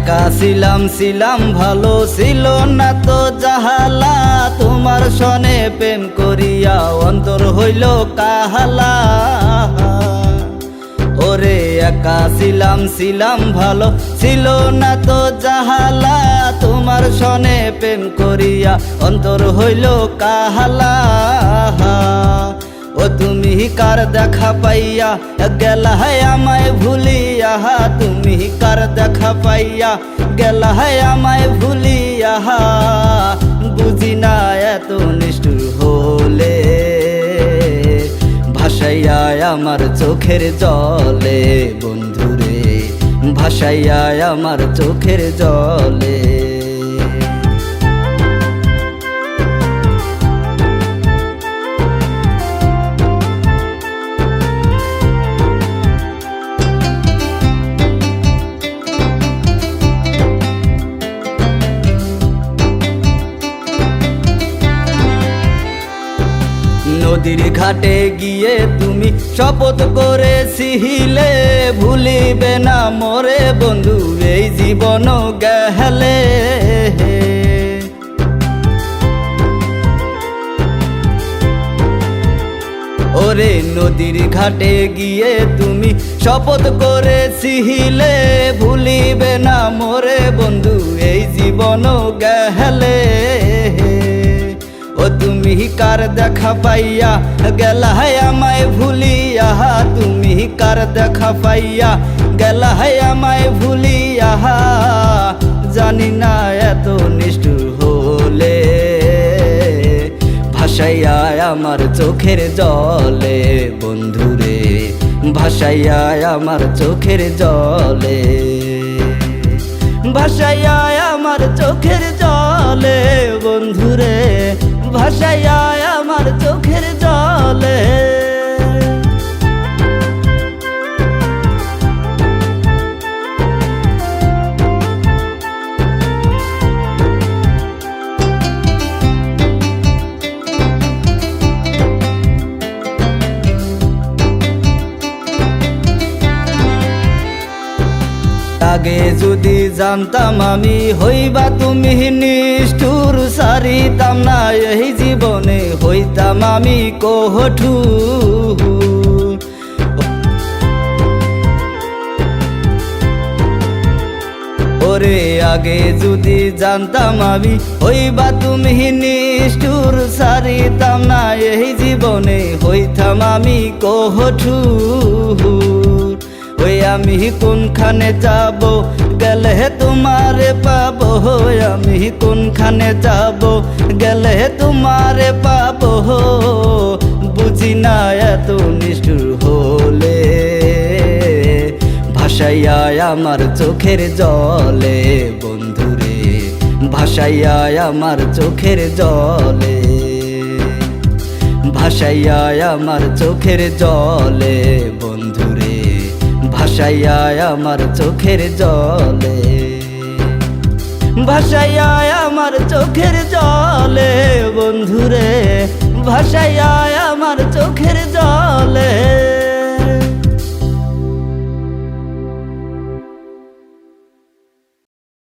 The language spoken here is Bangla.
একা ছিলাম ভালো ছিল না তো জাহালা, তোমার সনে প্রেম করিয়া অন্তর হইল কাহালা। ওরে একা ছিলাম ভালো ছিল না তো জাহালা, তোমার সনে প্রেম করিয়া অন্তর হইল কাহালা। ও তুমি কার দেখা পাইয়া গেলা হয় আমায় ভুলিয়া, তুমি কার দেখা পাইয়া গেলা হয় আমায় ভুলিয়া। বুঝি না এত নিষ্ঠুর হলে, ভাসাইয়া আমার চোখের জলে বন্ধুরে, ভাসাইয়া আমার চোখের জলে। নদীর ঘাটে গিয়ে তুমি শপথ করেছিলে, ভুলিবে না মোরে বন্ধু এই জীবন গেলে। ওরে নদীর ঘাটে গিয়ে তুমি শপথ করেছিলে, ভুলিবে না মোরে বন্ধু এই জীবন গেলে। ও তুমি কার দেখা পাইয়া গেলা হয় আমায় ভুলিয়া, তুমি কার দেখা পাইয়া গেলা হয় আমায় ভুলিয়া। জানি না এত নিষ্ঠুর হলে, ভাসাইয়া আমার চোখের জলে বন্ধুরে, ভাসাইয়া আমার চোখের জলে, ভাসাইয়া আমার চোখের জলে বন্ধুরে, ভাসাইয়া আমার চোখের জলে। আগে যদি জানতাম আমি হইবা তুমি নিষ্ঠুর, সারিতাম না এই জীবনে হইতাম আমি কঠোর। ওরে আগে যদি জানতাম আমি হইবা তুমি নিষ্ঠুর, সারিতাম না এই জীবনে হইতাম আমি কঠোর। ওই আমি কোনখানে যাব গেলে তোমারে পাবো, আমি কোনখানে যাব গেলে তোমারে পাবো। বুঝি না এত নিষ্ঠুর হলে, ভাসাইয়া আমার চোখের জলে বন্ধুরে, ভাসাইয়া আমার চোখের জলে, ভাসাইয়া আমার চোখের জলে বন্ধুরে, ভাসাইয়া আমার চোখের জলে, ভাসাইয়া আমার চোখের জলে বন্ধুরে, ভাসাইয়া আমার চোখের জলে।